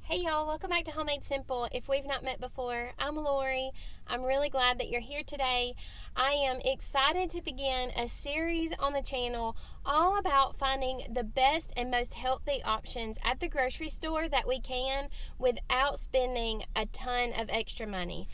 Hey y'all, welcome back to Homemade Simple. If we've not met before, I'm Lori. I'm really glad that you're here today. I am excited to begin a series on the channel all about finding the best and most healthy options at the grocery store that we can without spending a ton of extra money.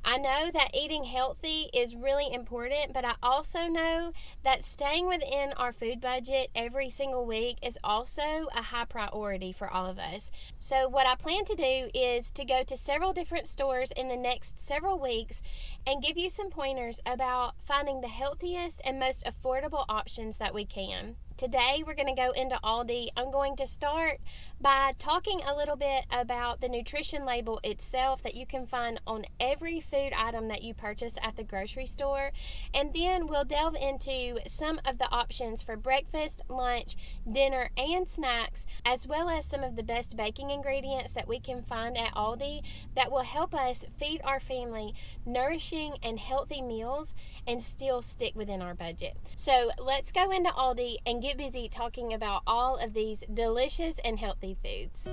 I know that eating healthy is really important, but I also know that staying within our food budget every single week is also a high priority for all of us. So what I plan to do is to go to several different stores in the next several weeks and give you some pointers about finding the healthiest and most affordable options that we can. Today we're going to go into Aldi. I'm going to start by talking a little bit about the nutrition label itself that you can find on every food item that you purchase at the grocery store. And then we'll delve into some of the options for breakfast, lunch, dinner, and snacks, as well as some of the best baking ingredients that we can find at Aldi that will help us feed our family nourishing and healthy meals and still stick within our budget. So let's go into Aldi and get busy talking about all of these delicious and healthy foods.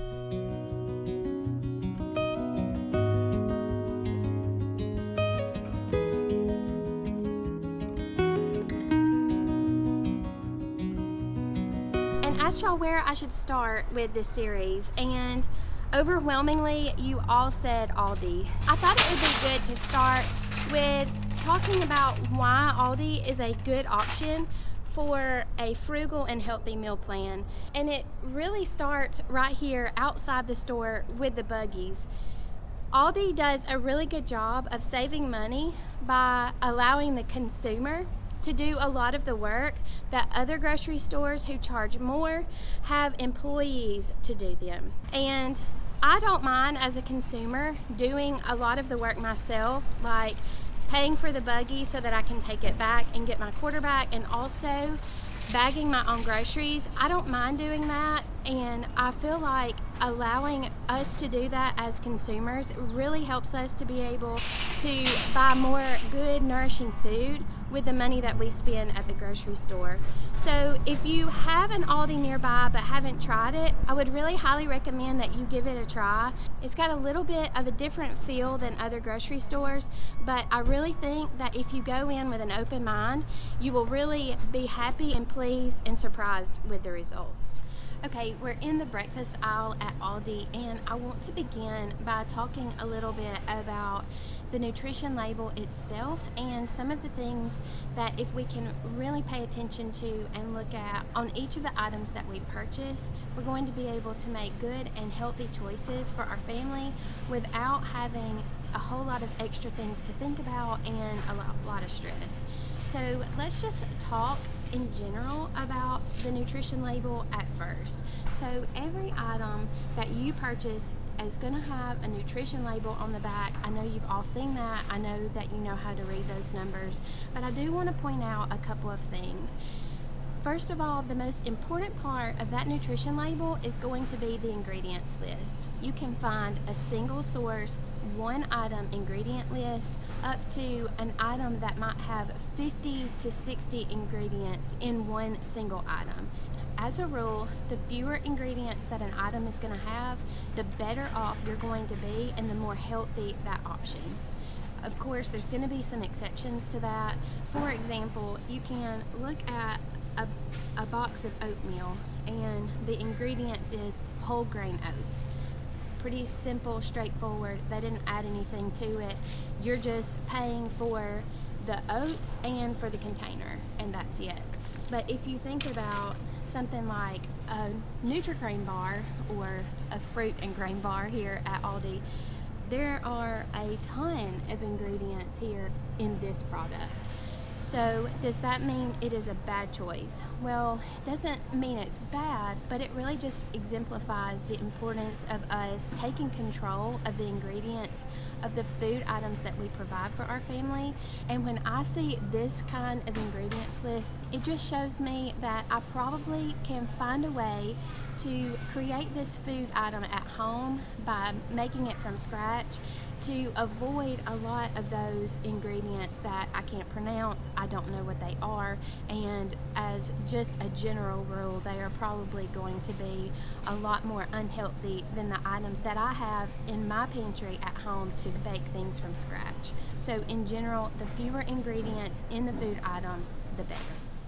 And asked y'all where I should start with this series, and overwhelmingly you all said Aldi. I thought it would be good to start with talking about why Aldi is a good option for a frugal and healthy meal plan. And it really starts right here outside the store with the buggies. Aldi does a really good job of saving money by allowing the consumer to do a lot of the work that other grocery stores who charge more have employees to do them. And I don't mind as a consumer doing a lot of the work myself, like paying for the buggy so that I can take it back and get my quarter back, and also bagging my own groceries. I don't mind doing that, and I feel like allowing us to do that as consumers really helps us to be able to buy more good, nourishing food with the money that we spend at the grocery store. So if you have an Aldi nearby but haven't tried it, I would really highly recommend that you give it a try. It's got a little bit of a different feel than other grocery stores, but I really think that if you go in with an open mind, you will really be happy and pleased and surprised with the results. Okay, we're in the breakfast aisle at Aldi, and I want to begin by talking a little bit about the nutrition label itself and some of the things that if we can really pay attention to and look at on each of the items that we purchase, we're going to be able to make good and healthy choices for our family without having a whole lot of extra things to think about and a lot of stress. So let's just talk in general about the nutrition label at first. So every item that you purchase is going to have a nutrition label on the back. I know you've all seen that. I know that you know how to read those numbers, but I do want to point out a couple of things. First of all, the most important part of that nutrition label is going to be the ingredients list. You can find a single source, one item ingredient list up to an item that might have 50 to 60 ingredients in one single item. As a rule, the fewer ingredients that an item is going to have, the better off you're going to be and the more healthy that option. Of course, there's going to be some exceptions to that. For example, you can look at a box of oatmeal and the ingredients is whole grain oats. Pretty simple, straightforward. They didn't add anything to it. You're just paying for the oats and for the container, and that's it. But if you think about something like a Nutri-Grain bar or a fruit and grain bar here at Aldi, there are a ton of ingredients here in this product. So does that mean it is a bad choice? Well, it doesn't mean it's bad, but it really just exemplifies the importance of us taking control of the ingredients of the food items that we provide for our family. And when I see this kind of ingredients list, it just shows me that I probably can find a way to create this food item at home by making it from scratch, to avoid a lot of those ingredients that I can't pronounce, I don't know what they are, and as just a general rule, they are probably going to be a lot more unhealthy than the items that I have in my pantry at home to bake things from scratch. So in general, the fewer ingredients in the food item, the better.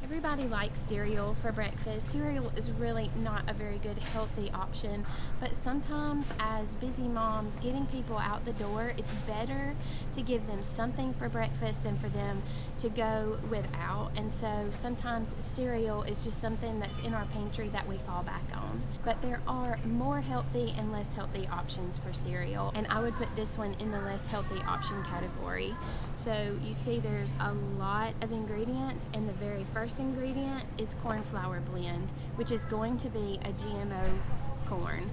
Everybody likes cereal for breakfast. Cereal is really not a very good healthy option, but sometimes as busy moms getting people out the door, it's better to give them something for breakfast than for them to go without. And so sometimes cereal is just something that's in our pantry that we fall back on. But there are more healthy and less healthy options for cereal, and I would put this one in the less healthy option category. So you see there's a lot of ingredients, and the very first ingredient is corn flour blend, which is going to be a GMO corn.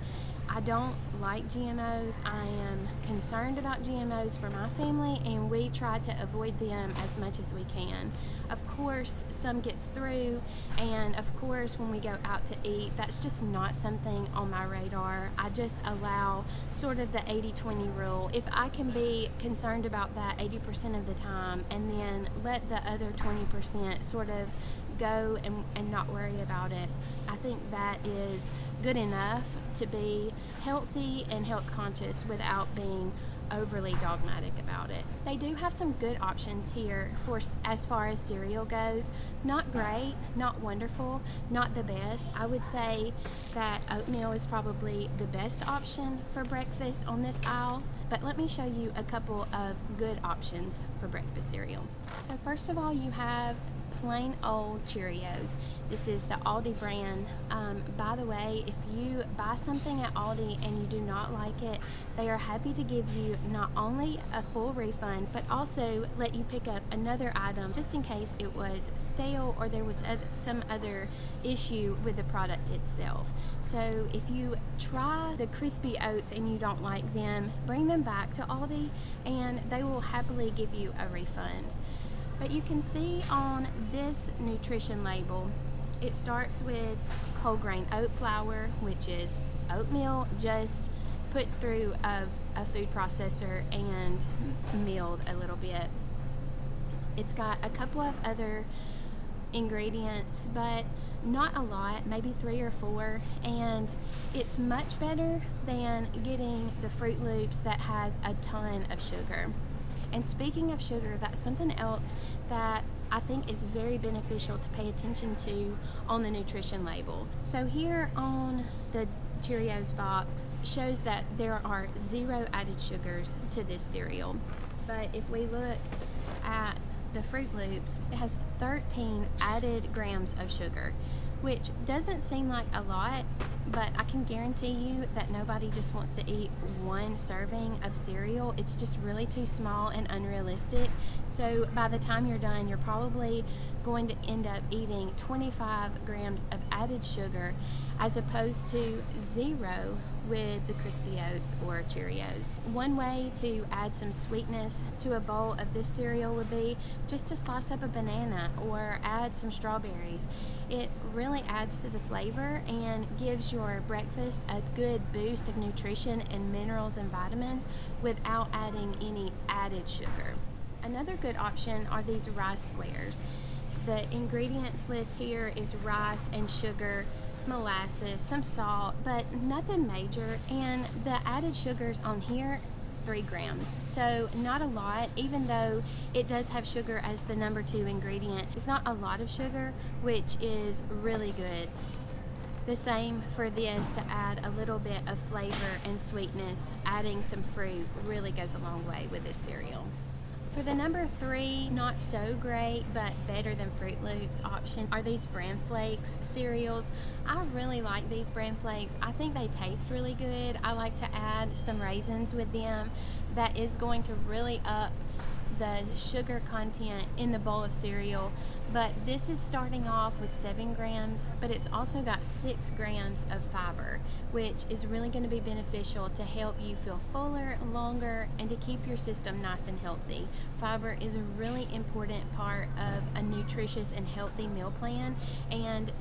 I don't like GMOs. I am concerned about GMOs for my family, and we try to avoid them as much as we can. Of course, some gets through, and of course, when we go out to eat, that's just not something on my radar. I just allow sort of the 80-20 rule. If I can be concerned about that 80% of the time, and then let the other 20% sort of go and not worry about it, I think that is good enough to be healthy and health conscious without being overly dogmatic about it. They do have some good options here for as far as cereal goes. Not great, not wonderful, not the best. I would say that oatmeal is probably the best option for breakfast on this aisle, but let me show you a couple of good options for breakfast cereal. So first of all, you have plain old Cheerios. This is the Aldi brand. By the way, if you buy something at Aldi and you do not like it, they are happy to give you not only a full refund, but also let you pick up another item just in case it was stale or there was some other issue with the product itself. So if you try the crispy oats and you don't like them, bring them back to Aldi and they will happily give you a refund. But you can see on this nutrition label, it starts with whole grain oat flour, which is oatmeal just put through a food processor and milled a little bit. It's got a couple of other ingredients, but not a lot, maybe 3 or 4, and it's much better than getting the Fruit Loops that has a ton of sugar. And speaking of sugar, that's something else that I think is very beneficial to pay attention to on the nutrition label. So here on the Cheerios box shows that there are 0 added sugars to this cereal. But if we look at the Fruit Loops, it has 13 added grams of sugar, which doesn't seem like a lot, but I can guarantee you that nobody just wants to eat 1 serving of cereal. It's just really too small and unrealistic. So by the time you're done, you're probably going to end up eating 25 grams of added sugar as opposed to 0 with the crispy oats or Cheerios. One way to add some sweetness to a bowl of this cereal would be just to slice up a banana or add some strawberries. It really adds to the flavor and gives your breakfast a good boost of nutrition and minerals and vitamins without adding any added sugar. Another good option are these rice squares. The ingredients list here is rice and sugar, molasses, some salt, but nothing major, and the added sugars on here 3 grams, so not a lot. Even though it does have sugar as the number 2 ingredient, it's not a lot of sugar, which is really good. The same for this, to add a little bit of flavor and sweetness. Adding some fruit really goes a long way with this cereal. For the number 3, not so great, but better than Fruit Loops option are these Bran Flakes cereals. I really like these Bran Flakes. I think they taste really good. I like to add some raisins with them. That is going to really up the sugar content in the bowl of cereal, but this is starting off with 7 grams, but it's also got 6 grams of fiber, which is really going to be beneficial to help you feel fuller longer and to keep your system nice and healthy. Fiber is a really important part of a nutritious and healthy meal plan, and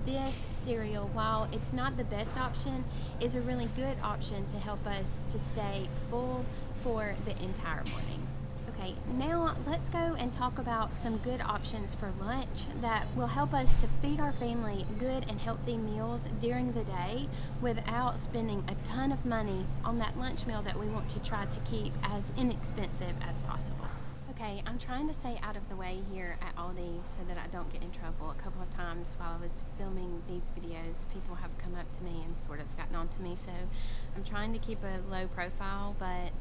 this cereal, while it's not the best option, is a really good option to help us to stay full for the entire morning. Okay, now let's go and talk about some good options for lunch that will help us to feed our family good and healthy meals during the day without spending a ton of money on that lunch meal that we want to try to keep as inexpensive as possible. Okay, I'm trying to stay out of the way here at Aldi so that I don't get in trouble. A couple of times while I was filming these videos, people have come up to me and sort of gotten on to me, so I'm trying to keep a low profile, but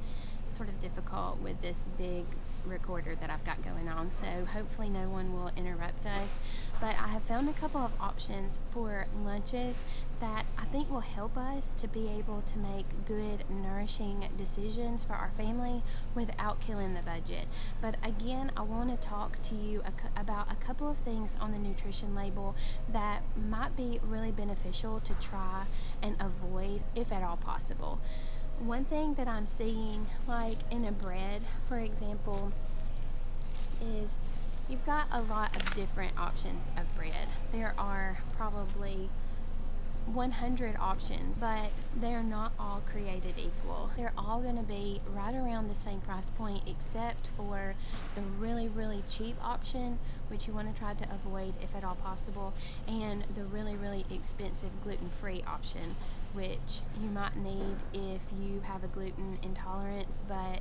it's sort of difficult with this big recorder that I've got going on, so hopefully no one will interrupt us. But I have found a couple of options for lunches that I think will help us to be able to make good, nourishing decisions for our family without killing the budget. But again, I want to talk to you about a couple of things on the nutrition label that might be really beneficial to try and avoid if at all possible. One thing that I'm seeing, like in a bread, for example, is you've got a lot of different options of bread. There are probably 100 options, but they're not all created equal. They're all going to be right around the same price point, except for the really, really cheap option, which you want to try to avoid if at all possible, and the really, really expensive gluten-free option, which you might need if you have a gluten intolerance. But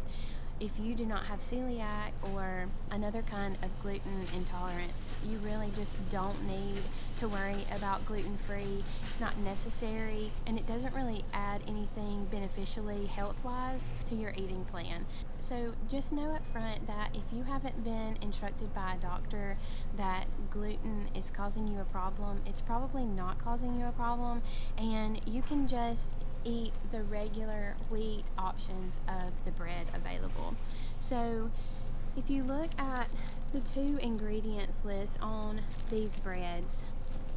if you do not have celiac or another kind of gluten intolerance, you really just don't need to worry about gluten-free. It's not necessary, and it doesn't really add anything beneficially health-wise to your eating plan. So just know up front that if you haven't been instructed by a doctor that gluten is causing you a problem, it's probably not causing you a problem, and you can just eat the regular wheat options of the bread available. So if you look at the 2 ingredients list on these breads,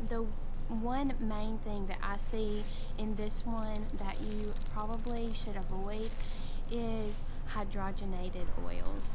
the one main thing that I see in this one that you probably should avoid is hydrogenated oils.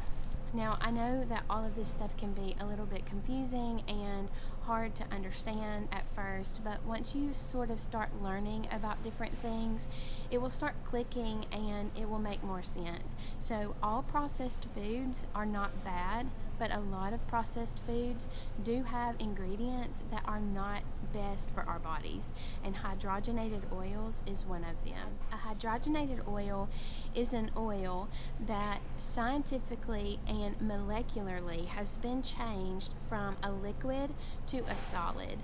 Now, I know that all of this stuff can be a little bit confusing and hard to understand at first, but once you sort of start learning about different things, it will start clicking and it will make more sense. So all processed foods are not bad, but a lot of processed foods do have ingredients that are not best for our bodies, and hydrogenated oils is one of them. A hydrogenated oil is an oil that scientifically and molecularly has been changed from a liquid to a solid.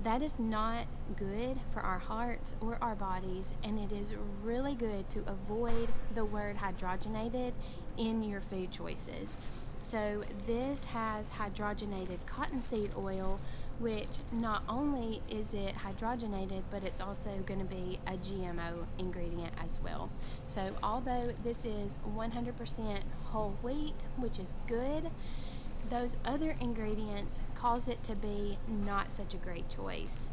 That is not good for our hearts or our bodies, and it is really good to avoid the word hydrogenated in your food choices. So this has hydrogenated cottonseed oil, which not only is it hydrogenated, but it's also going to be a GMO ingredient as well. So although this is 100% whole wheat, which is good, those other ingredients cause it to be not such a great choice.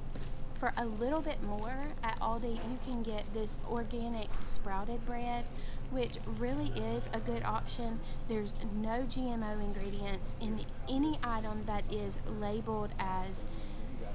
For a little bit more, at Aldi you can get this organic sprouted bread, which really is a good option. There's no GMO ingredients in any item that is labeled as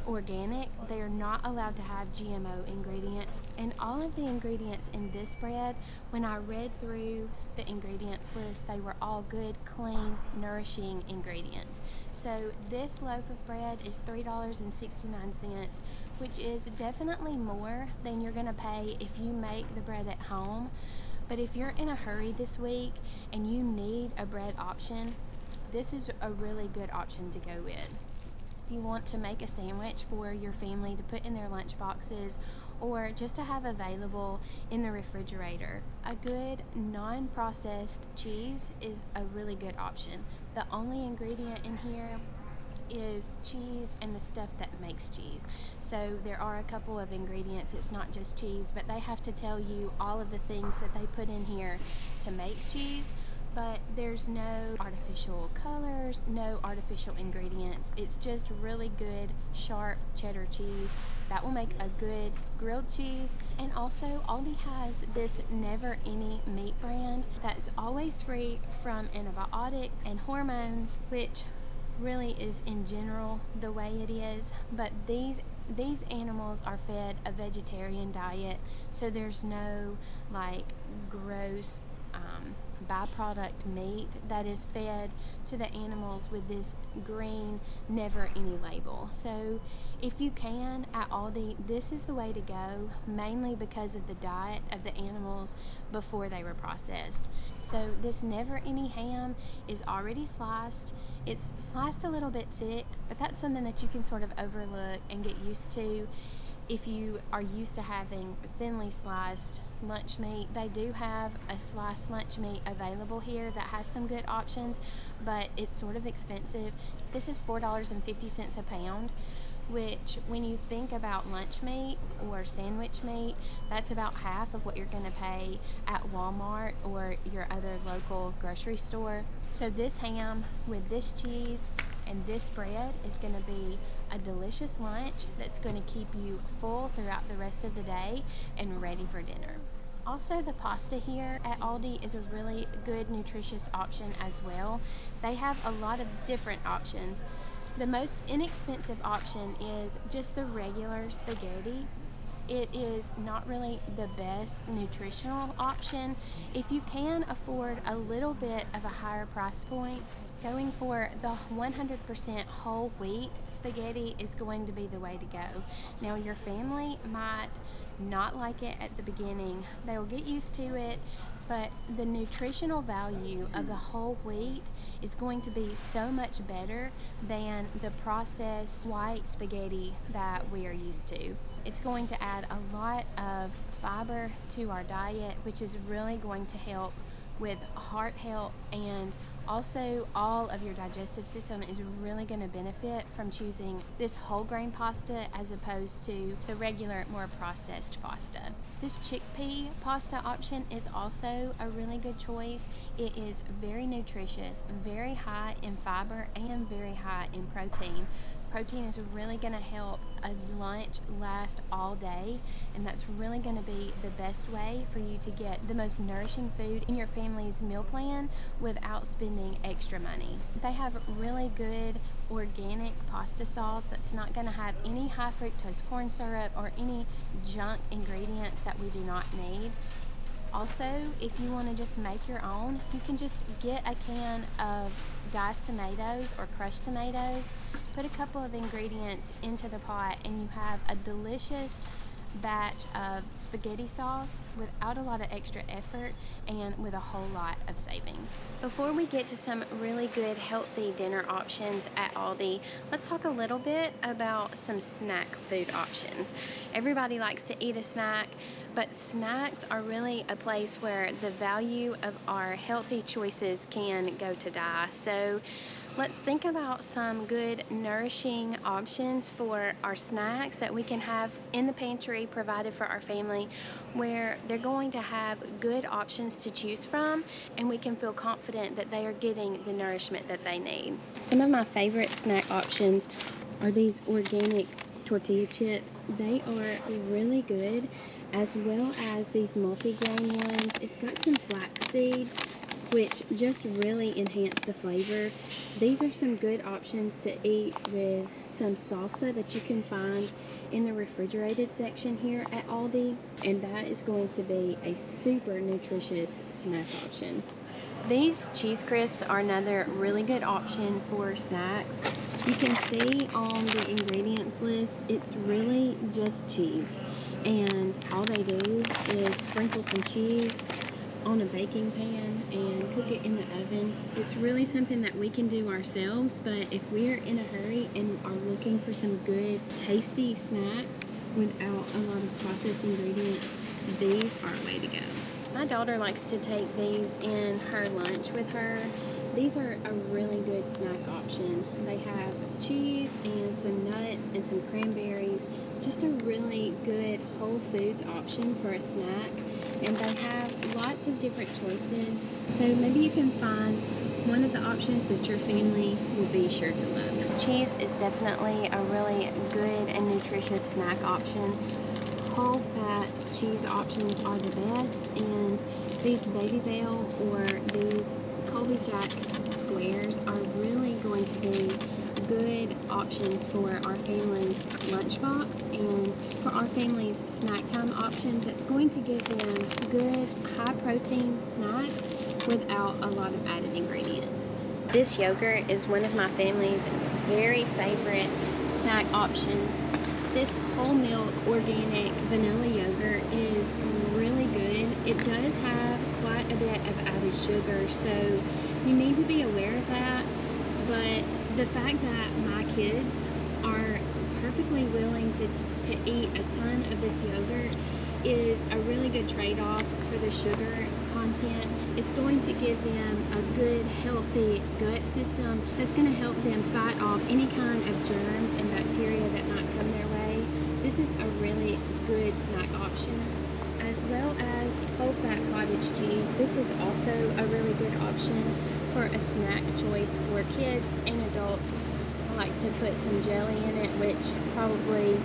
organic. They are not allowed to have GMO ingredients, and all of the ingredients in this bread, when I read through the ingredients list, they were all good, clean, nourishing ingredients. So this loaf of bread is $3.69, which is definitely more than you're going to pay if you make the bread at home. But if you're in a hurry this week and you need a bread option, this is a really good option to go with. If you want to make a sandwich for your family to put in their lunch boxes, or just to have available in the refrigerator, a good non-processed cheese is a really good option. The only ingredient in here is cheese and the stuff that makes cheese. So there are a couple of ingredients. It's not just cheese, but they have to tell you all of the things that they put in here to make cheese. But there's no artificial colors, no artificial ingredients. It's just really good, sharp cheddar cheese that will make a good grilled cheese. And also, Aldi has this Never Any meat brand that's always free from antibiotics and hormones, which really is in general the way it is. But these these animals are fed a vegetarian diet, so there's no like gross byproduct meat that is fed to the animals with this green never any label. So if you can, at Aldi, this is the way to go, mainly because of the diet of the animals before they were processed. So this never any ham is already sliced. It's sliced a little bit thick, but that's something that you can sort of overlook and get used to. If you are used to having thinly sliced lunch meat, they do have a sliced lunch meat available here that has some good options, but it's sort of expensive. This is $4.50 a pound, which when you think about lunch meat or sandwich meat, that's about half of what you're going to pay at Walmart or your other local grocery store. So this ham with this cheese and this bread is going to be a delicious lunch that's going to keep you full throughout the rest of the day and ready for dinner. Also, the pasta here at Aldi is a really good nutritious option as well. They have a lot of different options. The most inexpensive option is just the regular spaghetti. It is not really the best nutritional option. If you can afford a little bit of a higher price point, going for the 100% whole wheat spaghetti is going to be the way to go. Now, your family might not like it at the beginning. They'll get used to it, but the nutritional value of the whole wheat is going to be so much better than the processed white spaghetti that we are used to. It's going to add a lot of fiber to our diet, which is really going to help with heart health, and also all of your digestive system is really going to benefit from choosing this whole grain pasta as opposed to the regular, more processed pasta. This chickpea pasta option is also a really good choice. It is very nutritious, very high in fiber, and very high in protein. Protein is really going to help a lunch last all day, and that's really going to be the best way for you to get the most nourishing food in your family's meal plan without spending extra money. They have really good organic pasta sauce that's not going to have any high fructose corn syrup or any junk ingredients that we do not need. Also, if you want to just make your own, you can just get a can of diced tomatoes or crushed tomatoes, put a couple of ingredients into the pot, and you have a delicious batch of spaghetti sauce without a lot of extra effort and with a whole lot of savings. Before we get to some really good healthy dinner options at Aldi, let's talk a little bit about some snack food options. Everybody likes to eat a snack, but snacks are really a place where the value of our healthy choices can go to die. So let's think about some good nourishing options for our snacks that we can have in the pantry provided for our family, where they're going to have good options to choose from and we can feel confident that they are getting the nourishment that they need. Some of my favorite snack options are these organic tortilla chips. They are really good, as well as these multi-grain ones. It's got some flax seeds, which just really enhance the flavor. These are some good options to eat with some salsa that you can find in the refrigerated section here at Aldi, and that is going to be a super nutritious snack option. These cheese crisps are another really good option for snacks. You can see on the ingredients list, it's really just cheese, and all they do is sprinkle some cheese on a baking pan and cook it in the oven. It's really something that we can do ourselves, but if we're in a hurry and are looking for some good tasty snacks without a lot of processed ingredients, these are a way to go. My daughter likes to take these in her lunch with her. These are a really good snack option. They have cheese and some nuts and some cranberries. Just a really good whole foods option for a snack. And they have lots of different choices. So maybe you can find one of the options that your family will be sure to love. Cheese is definitely a really good and nutritious snack option. Whole fat cheese options are the best, and these Baby Bell or these Colby Jack squares are really going to be good options for our family's lunchbox and for our family's snack time options. It's going to give them good high protein snacks without a lot of added ingredients. This yogurt is one of my family's very favorite snack options. This whole milk organic vanilla yogurt is really good. It does have quite a bit of added sugar, so you need to be aware of that. But the fact that my kids are perfectly willing to eat a ton of this yogurt is a really good trade-off for the sugar content. It's going to give them a good, healthy gut system that's going to help them fight off any kind of germs and bacteria that might come their way. This is a really good snack option. As well as whole fat cottage cheese, this is also a really good option for a snack choice for kids and adults. I like to put some jelly in it, which probably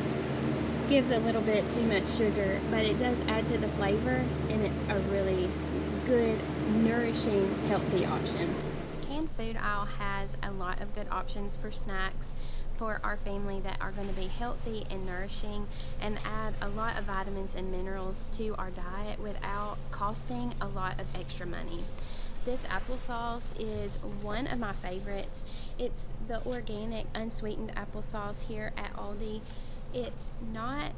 gives a little bit too much sugar, but it does add to the flavor, and it's a really good, nourishing, healthy option. The canned food aisle has a lot of good options for snacks for our family that are going to be healthy and nourishing and add a lot of vitamins and minerals to our diet without costing a lot of extra money. This applesauce is one of my favorites. It's the organic unsweetened applesauce here at Aldi. It's not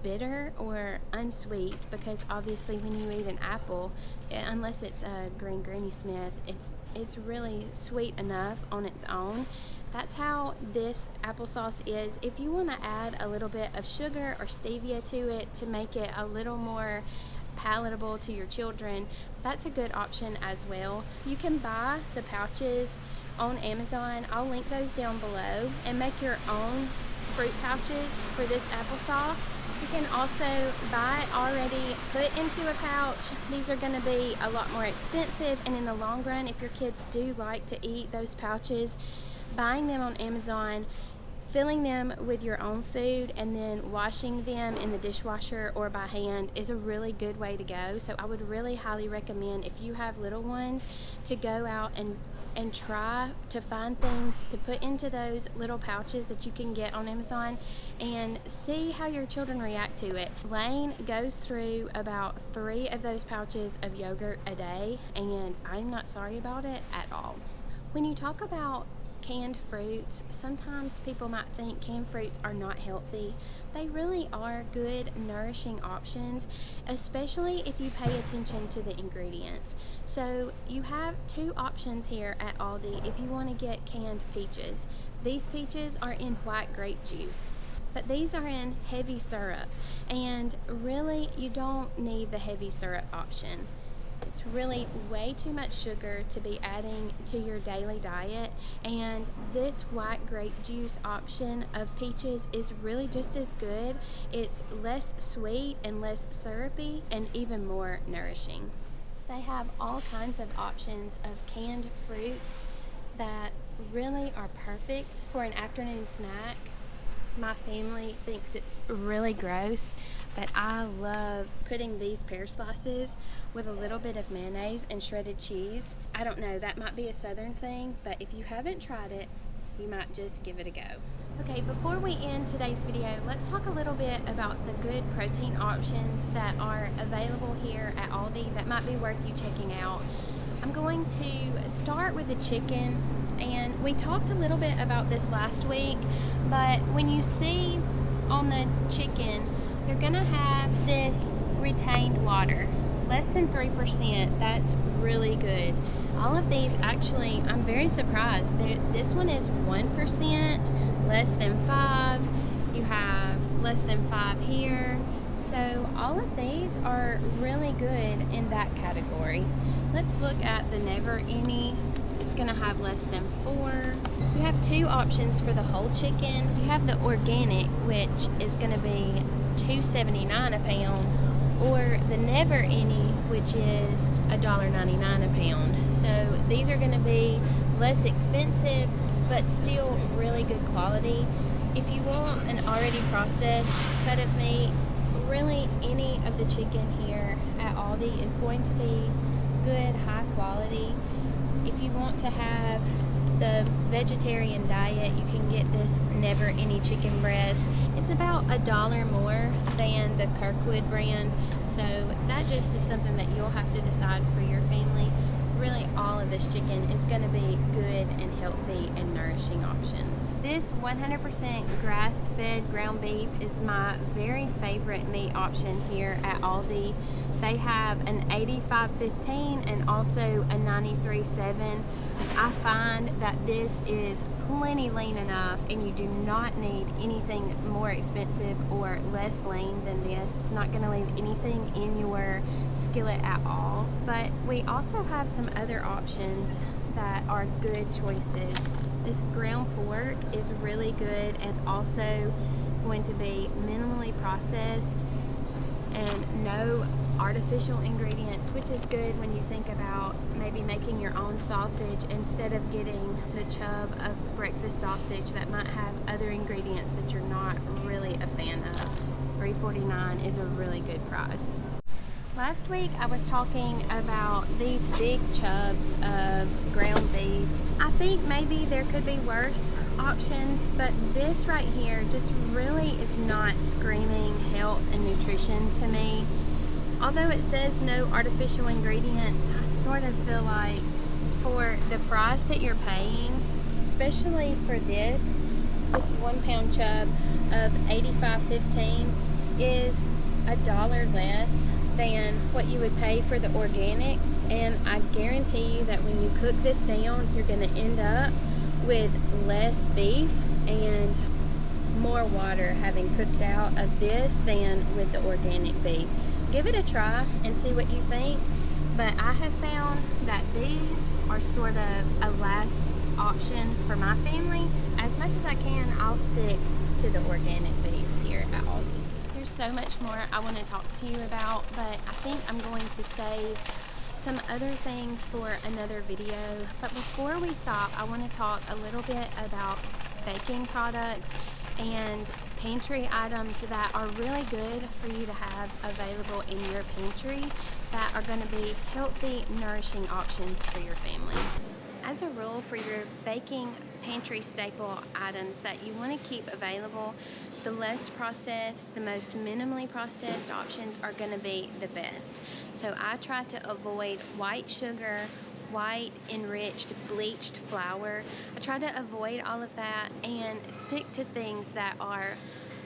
bitter or unsweet because obviously when you eat an apple, unless it's a green Granny Smith, it's really sweet enough on its own. That's how this applesauce is. If you want to add a little bit of sugar or stevia to it to make it a little more palatable to your children, that's a good option as well. You can buy the pouches on Amazon. I'll link those down below, and make your own fruit pouches for this applesauce. You can also buy it already put into a pouch. These are going to be a lot more expensive, and in the long run, if your kids do like to eat those pouches, buying them on Amazon, filling them with your own food, and then washing them in the dishwasher or by hand is a really good way to go. So I would really highly recommend, if you have little ones, to go out and try to find things to put into those little pouches that you can get on Amazon and see how your children react to it. Lane goes through about 3 of those pouches of yogurt a day, and I'm not sorry about it at all. When you talk about canned fruits, sometimes people might think canned fruits are not healthy. They really are good, nourishing options, especially if you pay attention to the ingredients. So you have 2 options here at Aldi if you want to get canned peaches. These peaches are in white grape juice, but these are in heavy syrup, and really you don't need the heavy syrup option. It's really way too much sugar to be adding to your daily diet, and this white grape juice option of peaches is really just as good. It's less sweet and less syrupy and even more nourishing. They have all kinds of options of canned fruits that really are perfect for an afternoon snack. My family thinks it's really gross, but I love putting these pear slices with a little bit of mayonnaise and shredded cheese. I don't know, that might be a southern thing, but if you haven't tried it, you might just give it a go. Okay, before we end today's video, let's talk a little bit about the good protein options that are available here at Aldi that might be worth you checking out. I'm going to start with the chicken, and we talked a little bit about this last week, but when you see on the chicken, you're gonna have this retained water, less than 3%. That's really good. All of these, actually, I'm very surprised. This one is 1%, less than 5. You have less than 5 here. So all of these are really good in that category. Let's look at the Never Any. It's gonna have less than 4. You have 2 options for the whole chicken. You have the organic, which is gonna be $2.79 a pound, or the Never Any, which is $1.99 a pound. So these are gonna be less expensive, but still really good quality. If you want an already processed cut of meat, really any of the chicken here at Aldi is going to be good, high quality. If you want to have the vegetarian diet, you can get this never any chicken breast. It's about $1 more than the Kirkwood brand, so that just is something that you'll have to decide for your family. Really, all of this chicken is going to be good and healthy and nourishing options. This 100% grass-fed ground beef is my very favorite meat option here at Aldi. They have an 85/15 and also a 93/7. I find that this is plenty lean enough, and you do not need anything more expensive or less lean than this. It's not going to leave anything in your skillet at all. But we also have some other options that are good choices. This ground pork is really good, and it's also going to be minimally processed and no artificial ingredients, which is good when you think about maybe making your own sausage instead of getting the Chubb of breakfast sausage that might have other ingredients that you're not really a fan of. $3.49 is a really good price. Last week I was talking about these big chubs of ground beef. I think maybe there could be worse options, but this right here just really is not screaming health and nutrition to me. Although it says no artificial ingredients, I sort of feel like for the price that you're paying, especially for this 1 pound chub of 85/15 is $1 less than what you would pay for the organic, and I guarantee you that when you cook this down, you're going to end up with less beef and more water having cooked out of this than with the organic beef. Give it a try and see what you think, but I have found that these are sort of a last option for my family. As much as I can, I'll stick to the organic beef here at Aldi. There's so much more I want to talk to you about, but I think I'm going to save some other things for another video. But before we stop, I want to talk a little bit about baking products and pantry items that are really good for you to have available in your pantry that are going to be healthy, nourishing options for your family. As a rule, for your baking pantry staple items that you want to keep available, the less processed, the most minimally processed options are going to be the best. So I try to avoid white sugar, white enriched bleached flour. I try to avoid all of that and stick to things that are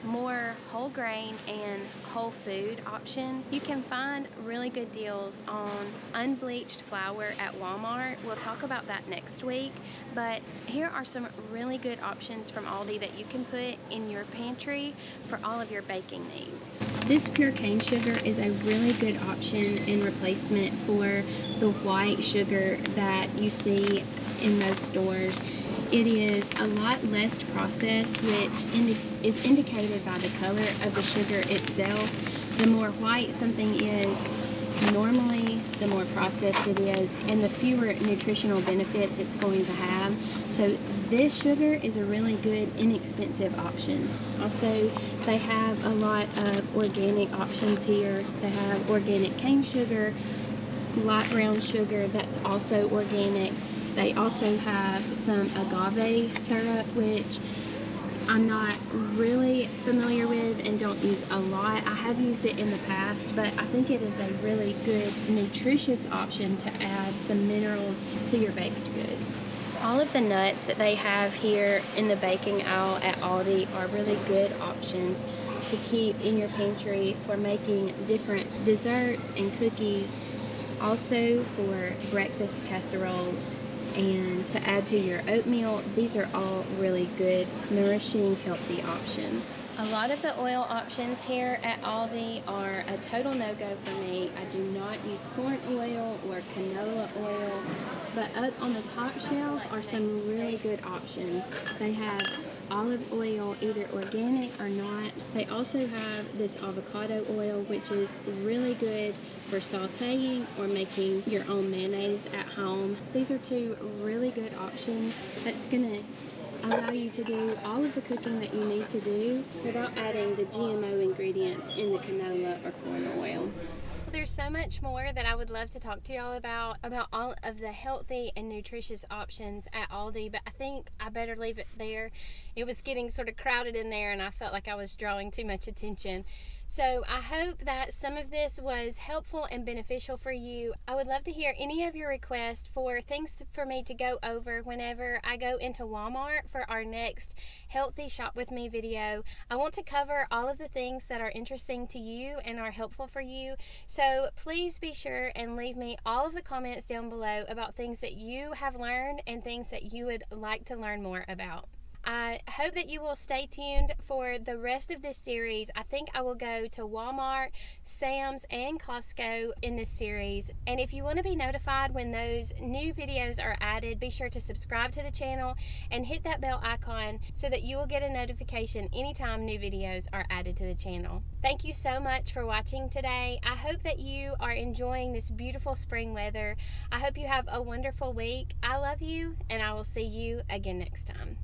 more whole grain and whole food options. You can find really good deals on unbleached flour at Walmart. We'll talk about that next week, but here are some really good options from Aldi that you can put in your pantry for all of your baking needs. This pure cane sugar is a really good option and replacement for the white sugar that you see in most stores. It is a lot less processed, which is indicated by the color of the sugar itself. The more white something is, normally the more processed it is, and the fewer nutritional benefits it's going to have. So this sugar is a really good, inexpensive option. Also, they have a lot of organic options here. They have organic cane sugar, light brown sugar that's also organic. They also have some agave syrup, which I'm not really familiar with and don't use a lot. I have used it in the past, but I think it is a really good, nutritious option to add some minerals to your baked goods. All of the nuts that they have here in the baking aisle at Aldi are really good options to keep in your pantry for making different desserts and cookies, also for breakfast casseroles and to add to your oatmeal. These are all really good, nourishing, healthy options. A lot of the oil options here at Aldi are a total no-go for me. I do not use corn oil or canola oil, but up on the top shelf are some really good options. They have olive oil, either organic or not. They also have this avocado oil, which is really good for sauteing or making your own mayonnaise at home. These are two really good options that's gonna allow you to do all of the cooking that you need to do without adding the GMO ingredients in the canola or corn oil. There's so much more that I would love to talk to y'all about all of the healthy and nutritious options at Aldi, but I think I better leave it there. It was getting sort of crowded in there and I felt like I was drawing too much attention. So I hope that some of this was helpful and beneficial for you. I would love to hear any of your requests for things for me to go over whenever I go into Walmart for our next Healthy Shop With Me video. I want to cover all of the things that are interesting to you and are helpful for you. So please be sure and leave me all of the comments down below about things that you have learned and things that you would like to learn more about. I hope that you will stay tuned for the rest of this series. I think I will go to Walmart, Sam's, and Costco in this series. And if you want to be notified when those new videos are added, be sure to subscribe to the channel and hit that bell icon so that you will get a notification anytime new videos are added to the channel. Thank you so much for watching today. I hope that you are enjoying this beautiful spring weather. I hope you have a wonderful week. I love you, and I will see you again next time.